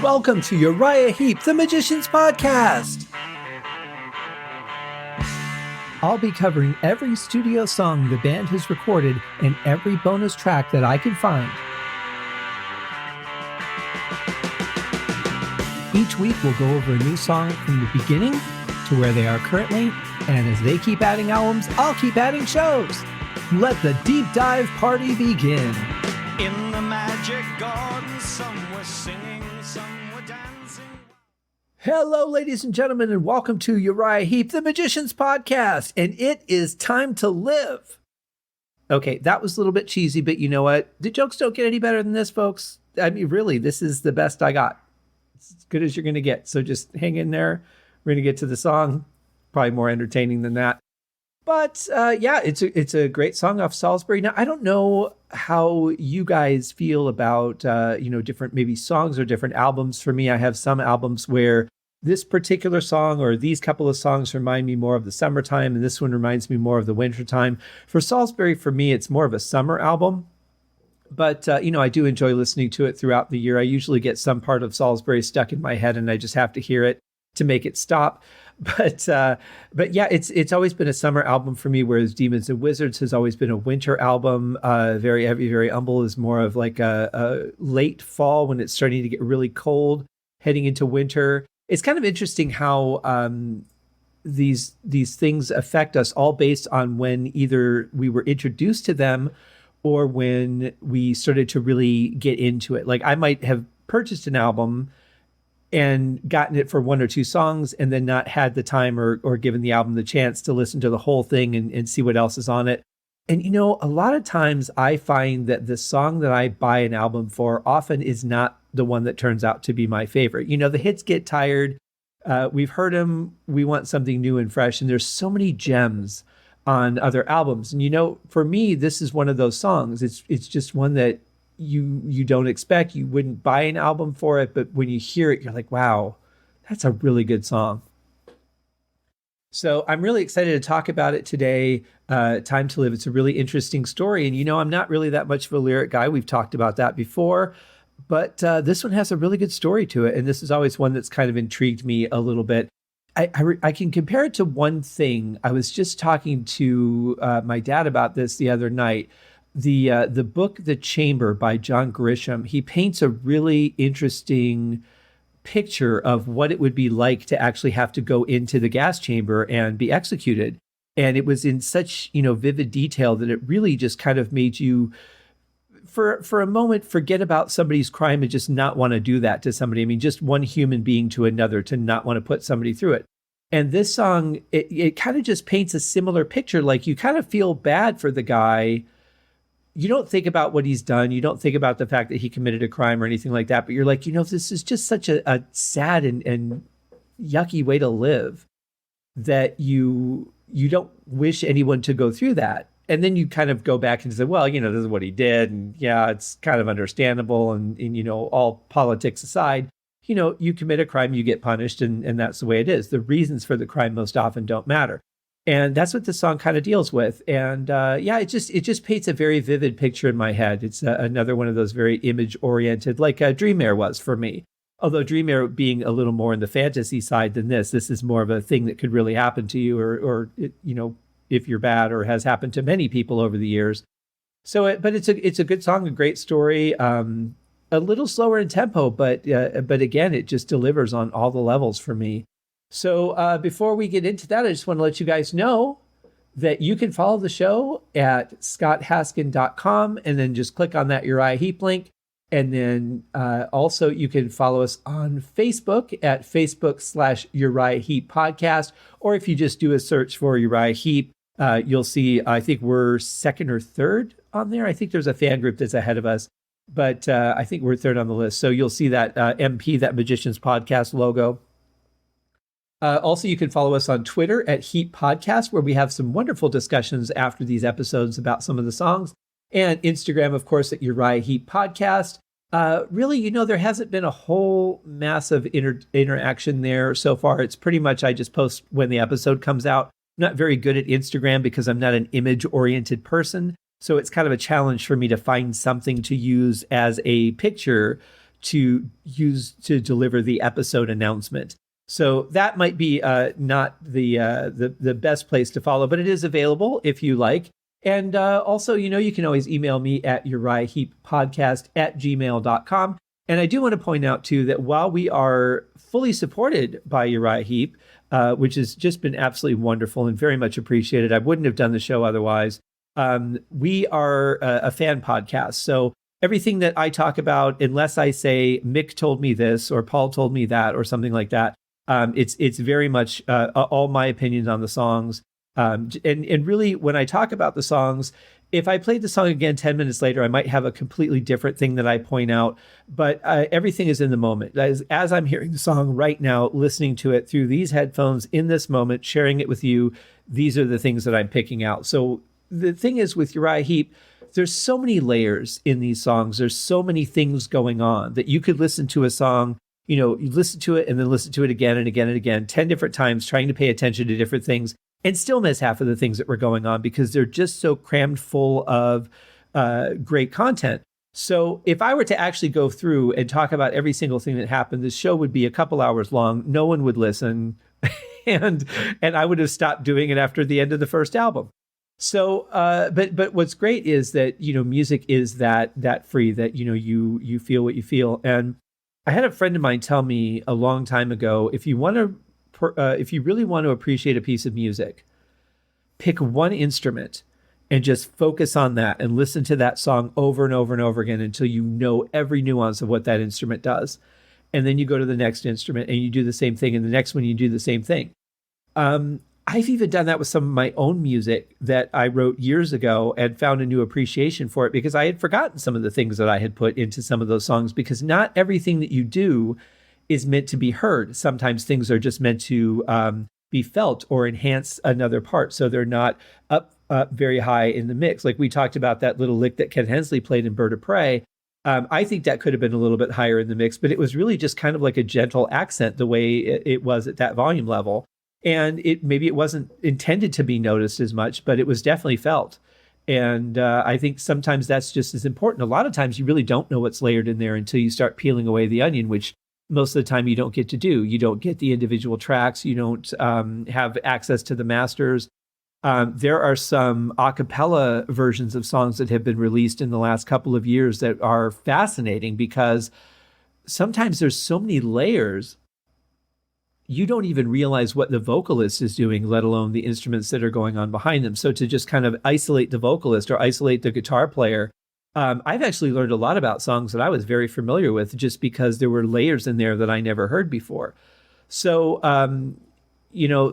Welcome to Uriah Heep, the Magician's Podcast. I'll be covering every studio song the band has recorded and every bonus track that I can find. Each week we'll go over a new song from the beginning to where they are currently, and as they keep adding albums, I'll keep adding shows. Let the deep dive party begin. In the magic garden, some were singing, some were dancing. Hello, ladies and gentlemen, and welcome to Uriah Heep, the Magician's Podcast, and it is time to live. Okay, that was a little bit cheesy, but you know what? The jokes don't get any better than this, folks. I mean, really, this is the best I got. It's as good as you're going to get, so just hang in there. We're going to get to the song. Probably more entertaining than that. But yeah, it's a great song off Salisbury. Now, I don't know how you guys feel about, different maybe songs or different albums. For me, I have some albums where this particular song or these couple of songs remind me more of the summertime, and this one reminds me more of the wintertime. For Salisbury, for me, it's more of a summer album. But, I do enjoy listening to it throughout the year. I usually get some part of Salisbury stuck in my head, and I just have to hear it to make it stop. But yeah, it's always been a summer album for me, whereas Demons and Wizards has always been a winter album. Very Heavy, Very Humble is more of like a late fall when it's starting to get really cold, heading into winter. It's kind of interesting how these things affect us all based on when either we were introduced to them or when we started to really get into it. Like I might have purchased an album and gotten it for one or two songs and then not had the time or given the album the chance to listen to the whole thing and see what else is on it. And, a lot of times I find that the song that I buy an album for often is not the one that turns out to be my favorite. The hits get tired. We've heard them. We want something new and fresh. And there's so many gems on other albums. And, for me, this is one of those songs. It's just one that you don't expect. You wouldn't buy an album for it, but when you hear it, you're like, wow, that's a really good song. So I'm really excited to talk about it today. Time to Live. It's a really interesting story. And I'm not really that much of a lyric guy. We've talked about that before, but this one has a really good story to it. And this is always one that's kind of intrigued me a little bit. I can compare it to one thing. I was just talking to my dad about this the other night. The book, The Chamber by John Grisham, he paints a really interesting picture of what it would be like to actually have to go into the gas chamber and be executed. And it was in such, vivid detail that it really just kind of made you, for a moment, forget about somebody's crime and just not want to do that to somebody. I mean, just one human being to another, to not want to put somebody through it. And this song, it kind of just paints a similar picture. Like you kind of feel bad for the guy. You don't think about what he's done. You don't think about the fact that he committed a crime or anything like that. But you're like, this is just such a sad and yucky way to live that you don't wish anyone to go through that. And then you kind of go back and say, well, this is what he did. And yeah, it's kind of understandable. And all politics aside, you commit a crime, you get punished. And that's the way it is. The reasons for the crime most often don't matter. And that's what the song kind of deals with. And yeah, it just paints a very vivid picture in my head. It's another one of those very image-oriented, like Dream Air was for me. Although Dream Air being a little more in the fantasy side than this is more of a thing that could really happen to you or if you're bad, or has happened to many people over the years. So, but it's a good song, a great story, a little slower in tempo, but again, it just delivers on all the levels for me. So before we get into that, I just want to let you guys know that you can follow the show at scotthaskin.com and then just click on that Uriah Heep link. And then also you can follow us on Facebook at Facebook.com/UriahHeepPodcast. Or if you just do a search for Uriah Heep, you'll see, I think we're second or third on there. I think there's a fan group that's ahead of us, but I think we're third on the list. So you'll see that MP, that Magician's Podcast logo. Also, you can follow us on Twitter at Heep Podcast, where we have some wonderful discussions after these episodes about some of the songs. And Instagram, of course, at Uriah Heep Podcast. Really, there hasn't been a whole massive interaction there so far. It's pretty much I just post when the episode comes out. I'm not very good at Instagram because I'm not an image-oriented person. So it's kind of a challenge for me to find something to use as a picture to use to deliver the episode announcement. So that might be not the best place to follow, but it is available if you like. And also, you can always email me at UriahHeepPodcast@gmail.com. And I do want to point out, too, that while we are fully supported by Uriah Heep, which has just been absolutely wonderful and very much appreciated, I wouldn't have done the show otherwise. We are a fan podcast. So everything that I talk about, unless I say Mick told me this or Paul told me that or something like that, it's very much all my opinions on the songs. And really, when I talk about the songs, if I played the song again 10 minutes later, I might have a completely different thing that I point out. But everything is in the moment. As I'm hearing the song right now, listening to it through these headphones in this moment, sharing it with you, these are the things that I'm picking out. So the thing is with Uriah Heep, there's so many layers in these songs. There's so many things going on that you could listen to a song, you listen to it and then listen to it again and again and again, 10 different times, trying to pay attention to different things and still miss half of the things that were going on because they're just so crammed full of great content. So if I were to actually go through and talk about every single thing that happened, this show would be a couple hours long. No one would listen. and I would have stopped doing it after the end of the first album. So, but what's great is that, music is that free, that, you feel what you feel. And I had a friend of mine tell me a long time ago, if you really want to appreciate a piece of music, pick one instrument and just focus on that and listen to that song over and over and over again until you know every nuance of what that instrument does. And then you go to the next instrument and you do the same thing. And the next one, you do the same thing. I've even done that with some of my own music that I wrote years ago and found a new appreciation for it because I had forgotten some of the things that I had put into some of those songs, because not everything that you do is meant to be heard. Sometimes things are just meant to be felt or enhance another part. So they're not up very high in the mix. Like we talked about that little lick that Ken Hensley played in Bird of Prey. I think that could have been a little bit higher in the mix, but it was really just kind of like a gentle accent the way it was at that volume level. And maybe it wasn't intended to be noticed as much, but it was definitely felt. And I think sometimes that's just as important. A lot of times you really don't know what's layered in there until you start peeling away the onion, which most of the time you don't get to do. You don't get the individual tracks. You don't have access to the masters. There are some a cappella versions of songs that have been released in the last couple of years that are fascinating because sometimes there's so many layers you don't even realize what the vocalist is doing, let alone the instruments that are going on behind them. So to just kind of isolate the vocalist or isolate the guitar player, I've actually learned a lot about songs that I was very familiar with just because there were layers in there that I never heard before. So,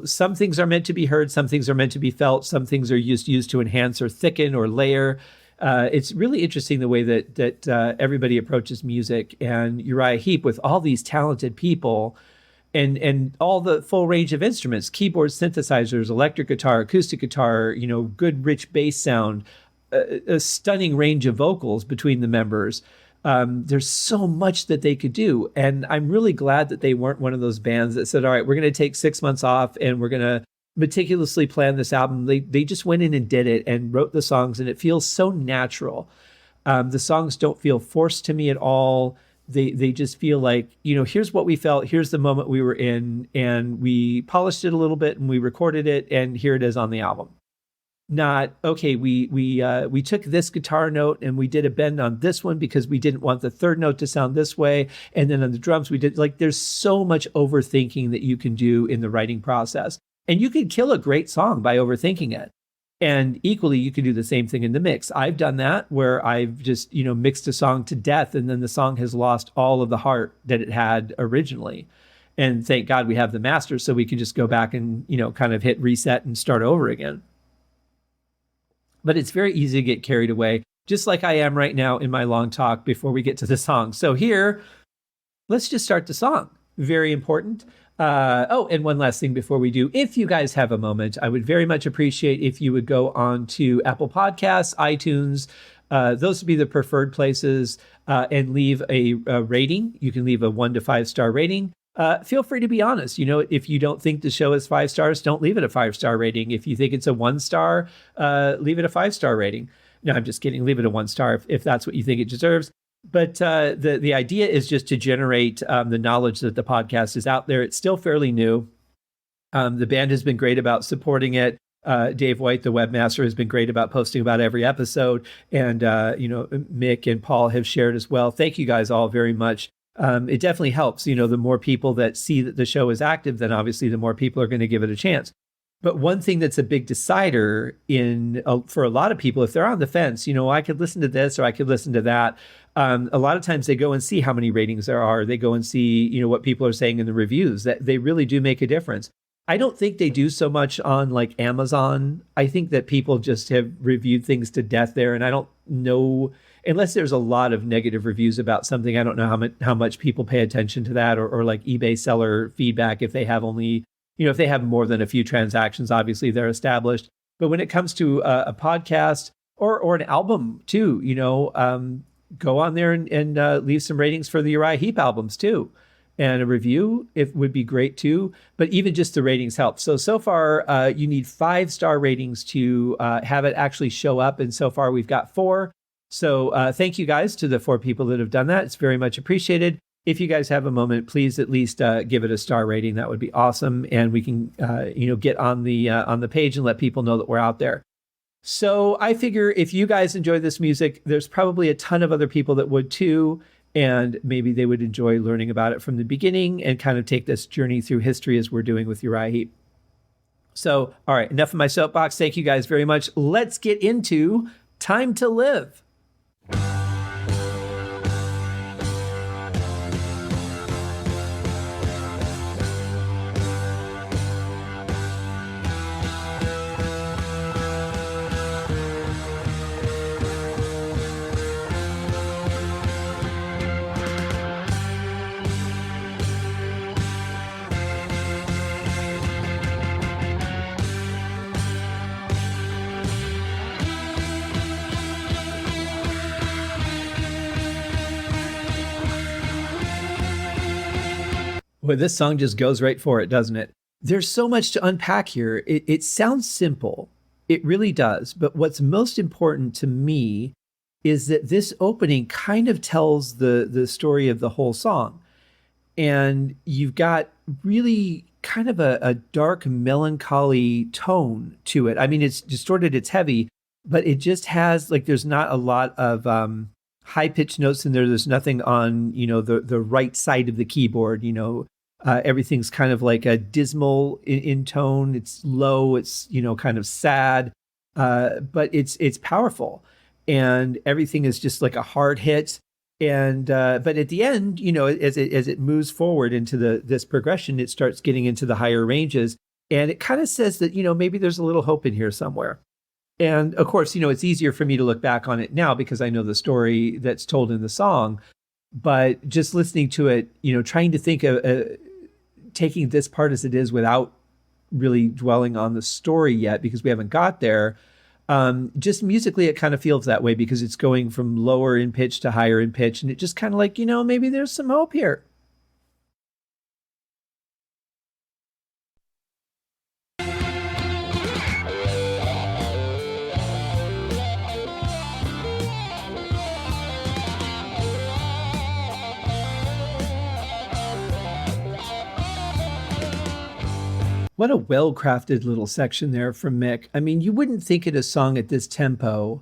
some things are meant to be heard, some things are meant to be felt, some things are used to enhance or thicken or layer. It's really interesting the way that everybody approaches music. And Uriah Heep, with all these talented people, and all the full range of instruments, keyboards, synthesizers, electric guitar, acoustic guitar, good rich bass sound, a stunning range of vocals between the members. There's so much that they could do. And I'm really glad that they weren't one of those bands that said, all right, we're going to take 6 months off and we're going to meticulously plan this album. They just went in and did it and wrote the songs, and it feels so natural. The songs don't feel forced to me at all. They just feel like, here's what we felt, here's the moment we were in, and we polished it a little bit and we recorded it, and here it is on the album. Not, okay, we took this guitar note and we did a bend on this one because we didn't want the third note to sound this way, and then on the drums we did, there's so much overthinking that you can do in the writing process. And you can kill a great song by overthinking it. And equally, you can do the same thing in the mix. I've done that where I've just, mixed a song to death, and then the song has lost all of the heart that it had originally. And thank God we have the masters, so we can just go back and, kind of hit reset and start over again. But it's very easy to get carried away, just like I am right now in my long talk before we get to the song. So here, let's just start the song. Very important. And one last thing before we do, if you guys have a moment, I would very much appreciate if you would go on to Apple Podcasts, iTunes, those would be the preferred places, and leave a rating. You can leave a 1 to 5 star rating. Feel free to be honest. If you don't think the show is 5 stars, don't leave it a 5 star rating. If you think it's a 1 star, leave it a 5 star rating. No, I'm just kidding. Leave it a 1 star if that's what you think it deserves. But the idea is just to generate the knowledge that the podcast is out there. It's still fairly new. The band has been great about supporting it. Dave White, the webmaster, has been great about posting about every episode. And, Mick and Paul have shared as well. Thank you guys all very much. It definitely helps. The more people that see that the show is active, then obviously the more people are going to give it a chance. But one thing that's a big decider for a lot of people, if they're on the fence, I could listen to this or I could listen to that. A lot of times they go and see how many ratings there are. They go and see, what people are saying in the reviews. That they really do make a difference. I don't think they do so much on like Amazon. I think that people just have reviewed things to death there. And I don't know, unless there's a lot of negative reviews about something, I don't know how much people pay attention to that or like eBay seller feedback. If they have only, if they have more than a few transactions, obviously they're established. But when it comes to a podcast or an album too, go on there and leave some ratings for the Uriah Heep albums too. And a review, it would be great too. But even just the ratings help. So far, you need 5-star ratings to have it actually show up. And so far, we've got 4. So thank you guys to the 4 people that have done that. It's very much appreciated. If you guys have a moment, please at least give it a star rating. That would be awesome. And we can, get on the page and let people know that we're out there. So I figure if you guys enjoy this music, there's probably a ton of other people that would too. And maybe they would enjoy learning about it from the beginning and kind of take this journey through history as we're doing with Uriah Heep. So, all right, enough of my soapbox. Thank you guys very much. Let's get into Time to Live. Well, this song just goes right for it, doesn't it? There's so much to unpack here. It sounds simple. It really does. But what's most important to me is that this opening kind of tells the story of the whole song. And you've got really kind of a dark, melancholy tone to it. I mean, it's distorted, it's heavy, but it just has, like, there's not a lot of high-pitched notes in there. There's nothing on, the right side of the keyboard, everything's kind of like a dismal in tone. It's low. It's, kind of sad, but it's powerful, and everything is just like a hard hit. And but at the end, as it moves forward into this progression, it starts getting into the higher ranges, and it kind of says that maybe there's a little hope in here somewhere. And of course, it's easier for me to look back on it now because I know the story that's told in the song. But just listening to it, trying to think of taking this part as it is without really dwelling on the story yet, because we haven't got there. Just musically, it kind of feels that way because it's going from lower in pitch to higher in pitch. And it just kind of like, maybe there's some hope here. What a well-crafted little section there from Mick. I mean, you wouldn't think in a song at this tempo,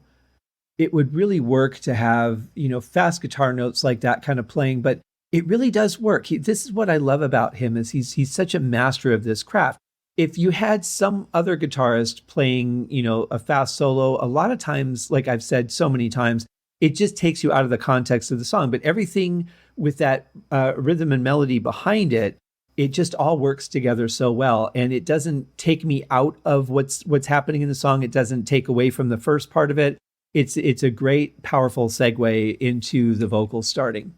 it would really work to have, fast guitar notes like that kind of playing, but it really does work. This is what I love about him, is he's such a master of this craft. If you had some other guitarist playing, a fast solo, a lot of times, like I've said so many times, it just takes you out of the context of the song. But everything with that rhythm and melody behind it, it just all works together so well. And it doesn't take me out of what's happening in the song. It doesn't take away from the first part of it. It's a great, powerful segue into the vocals starting.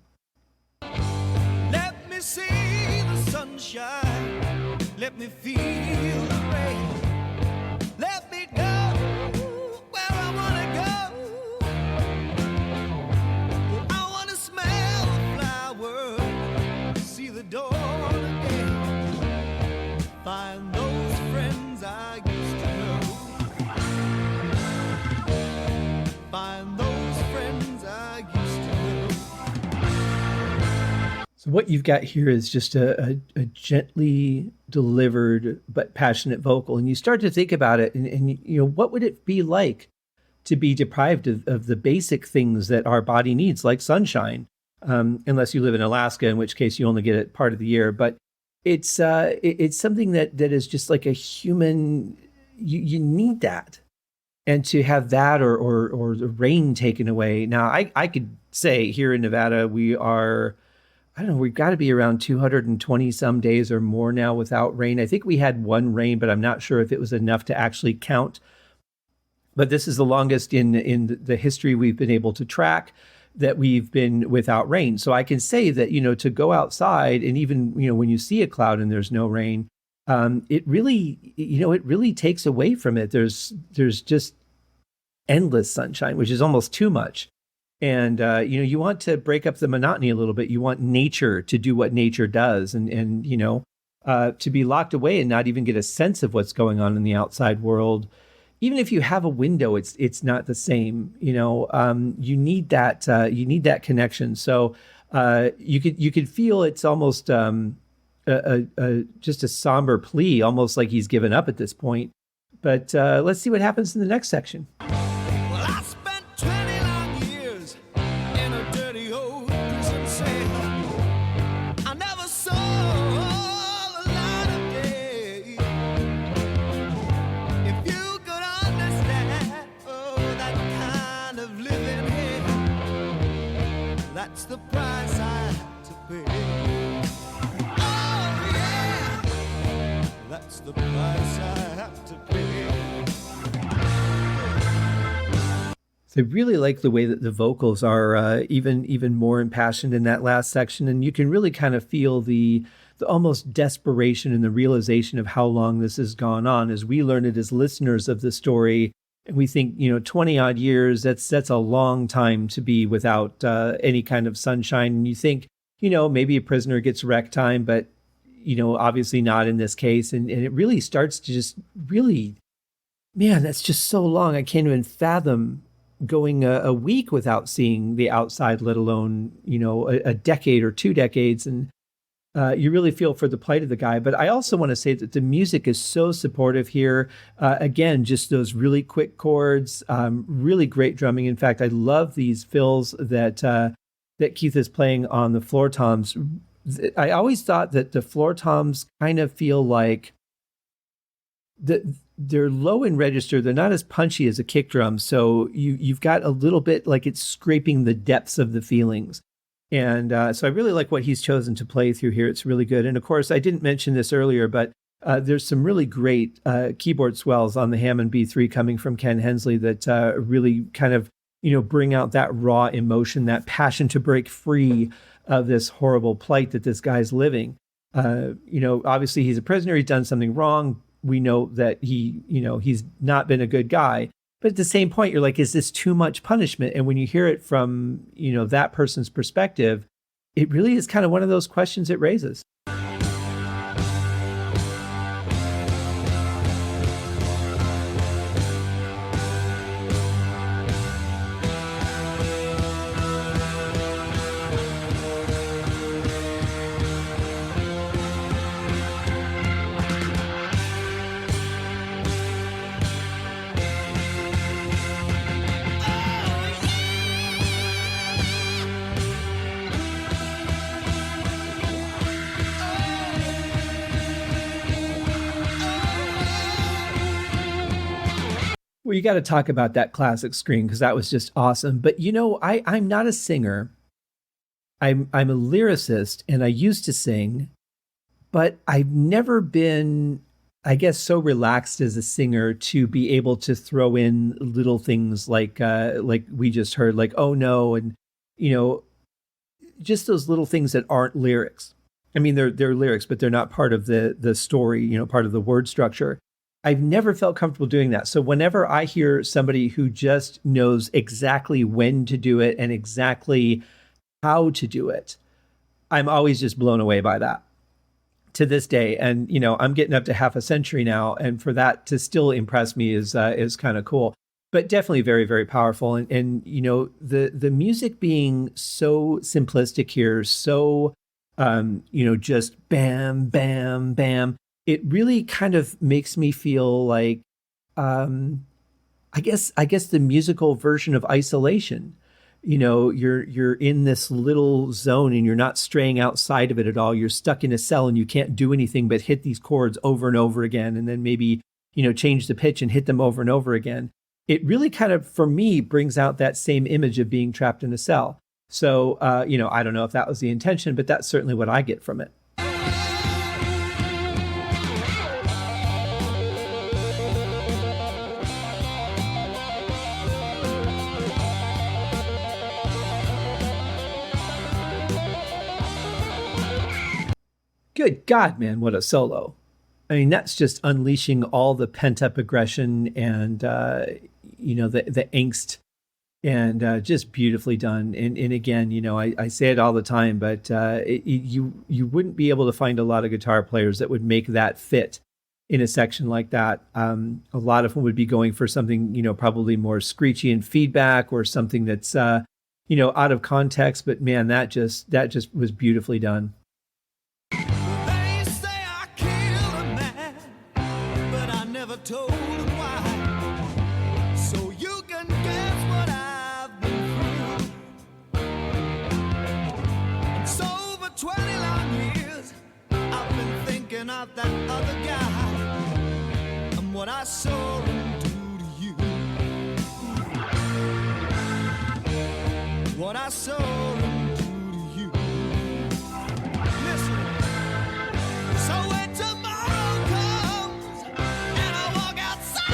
Let me see the sunshine. Let me feel the rain. Let me go where I wanna go. I wanna smell the flowers, see the dawn again, find those friends I used to know. So what you've got here is just a gently delivered but passionate vocal. And you start to think about it and what would it be like to be deprived of the basic things that our body needs, like sunshine, unless you live in Alaska, in which case you only get it part of the year. But it's something that is just like a human, you need that. And to have that or the rain taken away. Now, I could say here in Nevada, we are, I don't know, we've got to be around 220 some days or more now without rain. I think we had one rain, but I'm not sure if it was enough to actually count. But this is the longest in the history we've been able to track that we've been without rain. So I can say that, to go outside and even, when you see a cloud and there's no rain, it really takes away from it. There's just endless sunshine, which is almost too much. And, you want to break up the monotony a little bit. You want nature to do what nature does and to be locked away and not even get a sense of what's going on in the outside world. Even if you have a window, it's not the same. You need that connection. So you could feel it's almost just a somber plea, almost like he's given up at this point. But let's see what happens in the next section. Well, I spent 20 long years in a dirty old prison cell. I never saw the light of day. If you could understand, that kind of living here, that's the price I have to pay. Oh, yeah, that's the price I have to pay. So I really like the way that the vocals are even more impassioned in that last section, and you can really kind of feel the almost desperation and the realization of how long this has gone on as we learn it as listeners of the story. And we think, 20 odd years, that's a long time to be without any kind of sunshine. And you think, maybe a prisoner gets rec time, but, obviously not in this case. And it really starts to just really, man, that's just so long. I can't even fathom going a week without seeing the outside, let alone, a decade or 2 decades. And you really feel for the plight of the guy. But I also want to say that the music is so supportive here. Again, just those really quick chords, really great drumming. In fact, I love these fills that Keith is playing on the floor toms. I always thought that the floor toms kind of feel like they're low in register. They're not as punchy as a kick drum. So you've got a little bit like it's scraping the depths of the feelings. And so I really like what he's chosen to play through here. It's really good. And of course, I didn't mention this earlier, but there's some really great keyboard swells on the Hammond B3 coming from Ken Hensley that really kind of, bring out that raw emotion, that passion to break free of this horrible plight that this guy's living. Obviously he's a prisoner. He's done something wrong. We know that he's not been a good guy. But at the same point, you're like, is this too much punishment? And when you hear it from, that person's perspective, it really is kind of one of those questions it raises. Well, you got to talk about that classic scream because that was just awesome. But I'm not a singer. I'm a lyricist, and I used to sing, but I've never been, I guess, so relaxed as a singer to be able to throw in little things like we just heard, like "oh no," and just those little things that aren't lyrics. I mean, they're lyrics, but they're not part of the story, part of the word structure. I've never felt comfortable doing that. So whenever I hear somebody who just knows exactly when to do it and exactly how to do it, I'm always just blown away by that to this day. And, I'm getting up to half a century now. And for that to still impress me is kind of cool, but definitely very, very powerful. And the music being so simplistic here, so just bam, bam, bam. It really kind of makes me feel like, I guess the musical version of isolation. You're in this little zone and you're not straying outside of it at all. You're stuck in a cell and you can't do anything but hit these chords over and over again, and then maybe, change the pitch and hit them over and over again. It really kind of, for me, brings out that same image of being trapped in a cell. So, I don't know if that was the intention, but that's certainly what I get from it. Good God, man, what a solo. I mean, that's just unleashing all the pent-up aggression and, the angst, and just beautifully done. And again, I say it all the time, but you wouldn't be able to find a lot of guitar players that would make that fit in a section like that. A lot of them would be going for something, probably more screechy and feedback, or something that's, out of context. But man, that just was beautifully done. Told him why, so you can guess what I've been through. And so for 20 long years I've been thinking of that other guy and what I saw him do to you. What I saw him do to you. Listen. So when tomorrow comes and I walk outside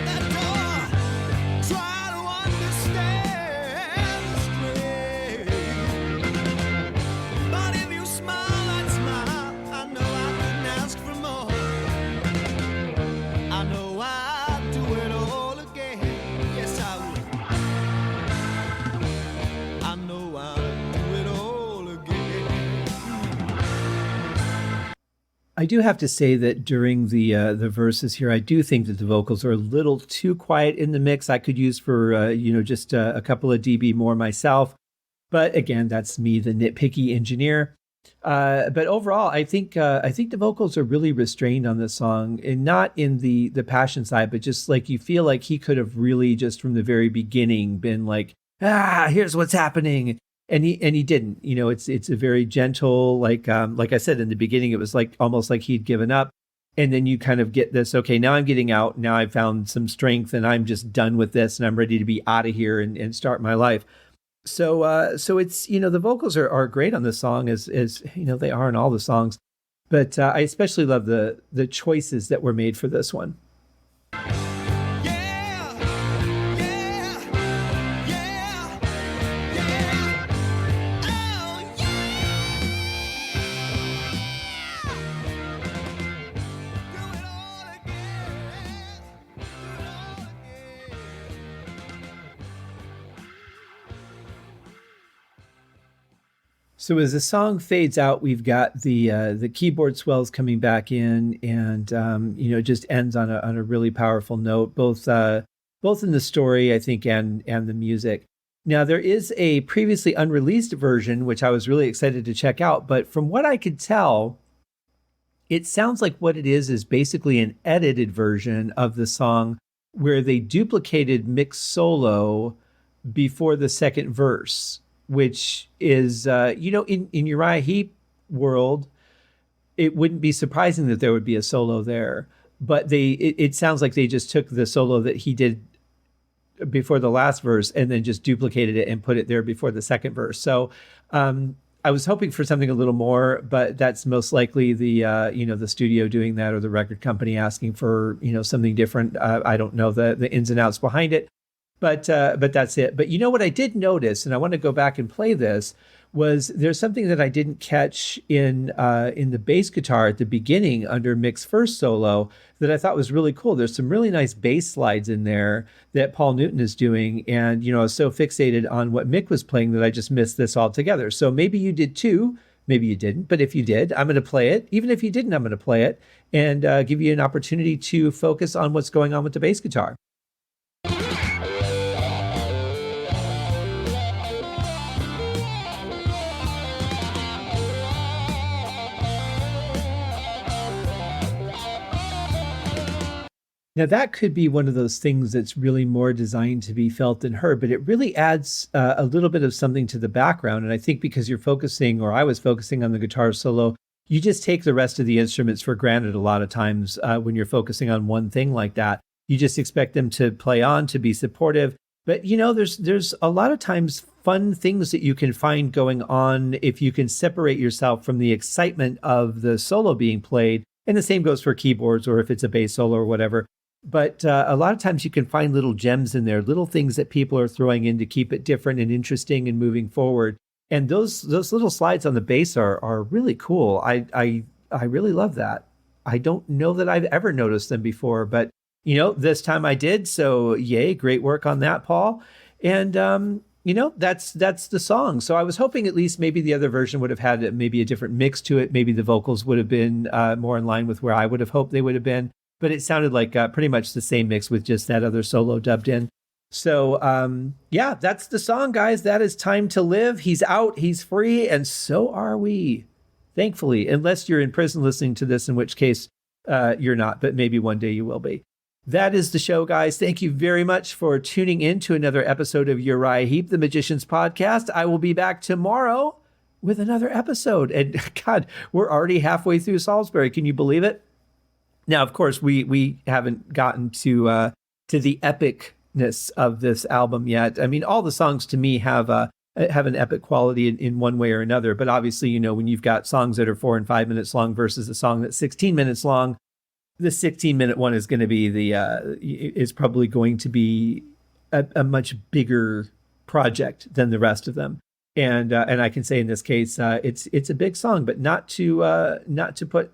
that door, try to understand straight. But if you smile and smile, I know I couldn't ask for more. I know I'd do it all again. Yes, I would. I know I'd do it all again. I do have to say that during the verses here, I do think that the vocals are a little too quiet in the mix. I could use for just a couple of dB more myself, but again, that's me, the nitpicky engineer. But overall, I think the vocals are really restrained on this song, and not in the passion side, but just like you feel like he could have really just from the very beginning been like, here's what's happening. And he didn't. It's a very gentle, like I said in the beginning, it was like almost like he'd given up. And then you kind of get this, okay, now I'm getting out. Now I've found some strength and I'm just done with this and I'm ready to be out of here and start my life. So it's, the vocals are great on this song, as they are in all the songs. But I especially love the choices that were made for this one. So as the song fades out, we've got the keyboard swells coming back in, and it just ends on a really powerful note, both in the story, I think, and the music. Now there is a previously unreleased version which I was really excited to check out, but from what I could tell, it sounds like what it is basically an edited version of the song where they duplicated Mick's solo before the second verse, which is, in Uriah Heep world, it wouldn't be surprising that there would be a solo there. But it sounds like they just took the solo that he did before the last verse and then just duplicated it and put it there before the second verse. So I was hoping for something a little more, but that's most likely the studio doing that, or the record company asking for, something different. I don't know the ins and outs behind it. But that's it. But what I did notice, and I want to go back and play this, was there's something that I didn't catch in the bass guitar at the beginning under Mick's first solo that I thought was really cool. There's some really nice bass slides in there that Paul Newton is doing, and I was so fixated on what Mick was playing that I just missed this altogether. So maybe you did too, maybe you didn't. But if you did, I'm going to play it. Even if you didn't, I'm going to play it and give you an opportunity to focus on what's going on with the bass guitar. Now, that could be one of those things that's really more designed to be felt than heard, but it really adds a little bit of something to the background. And I think because you're focusing, or I was focusing on the guitar solo, you just take the rest of the instruments for granted a lot of times when you're focusing on one thing like that. You just expect them to play on, to be supportive. But, there's a lot of times fun things that you can find going on if you can separate yourself from the excitement of the solo being played. And the same goes for keyboards or if it's a bass solo or whatever. But a lot of times you can find little gems in there, little things that people are throwing in to keep it different and interesting and moving forward. And those little slides on the bass are really cool. I really love that. I don't know that I've ever noticed them before, but this time I did. So yay, great work on that, Paul. And that's the song. So I was hoping at least maybe the other version would have had maybe a different mix to it. Maybe the vocals would have been more in line with where I would have hoped they would have been. But it sounded like pretty much the same mix with just that other solo dubbed in. So, that's the song, guys. That is Time to Live. He's out, he's free, and so are we, thankfully, unless you're in prison listening to this, in which case you're not, but maybe one day you will be. That is the show, guys. Thank you very much for tuning in to another episode of Uriah Heep, the Magician's Podcast. I will be back tomorrow with another episode. And God, we're already halfway through Salisbury. Can you believe it? Now, of course, we haven't gotten to the epicness of this album yet. I mean, all the songs to me have an epic quality in one way or another. But obviously, when you've got songs that are 4 and 5 minutes long versus a song that's 16 minutes long, the 16-minute one is going to be is probably going to be a much bigger project than the rest of them. And I can say in this case, it's a big song, but not to put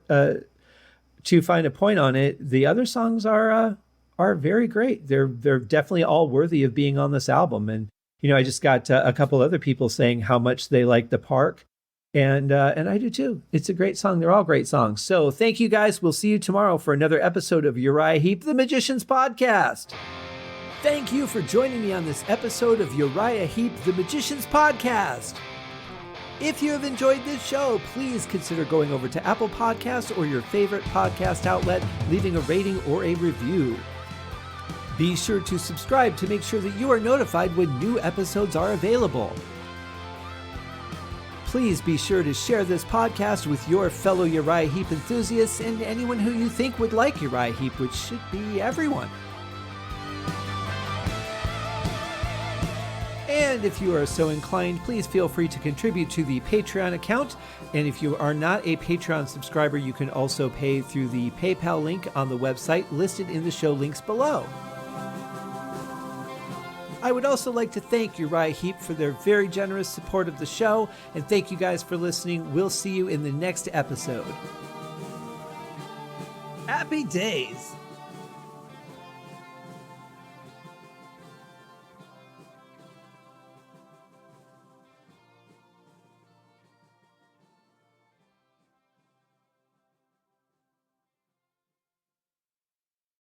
too fine a point on it. The other songs are very great. They're definitely all worthy of being on this album. And I just got a couple other people saying how much they like The Park, and I do too. It's a great song. They're all great songs. So thank you, guys. We'll see you tomorrow for another episode of Uriah Heep, the Magician's Podcast. Thank you for joining me on this episode of Uriah Heep, the Magician's Podcast. If you have enjoyed this show, please consider going over to Apple Podcasts or your favorite podcast outlet, leaving a rating or a review. Be sure to subscribe to make sure that you are notified when new episodes are available. Please be sure to share this podcast with your fellow Uriah Heep enthusiasts and anyone who you think would like Uriah Heep, which should be everyone. And if you are so inclined, please feel free to contribute to the Patreon account. And if you are not a Patreon subscriber, you can also pay through the PayPal link on the website listed in the show links below. I would also like to thank Uriah Heep for their very generous support of the show. And thank you guys for listening. We'll see you in the next episode. Happy days!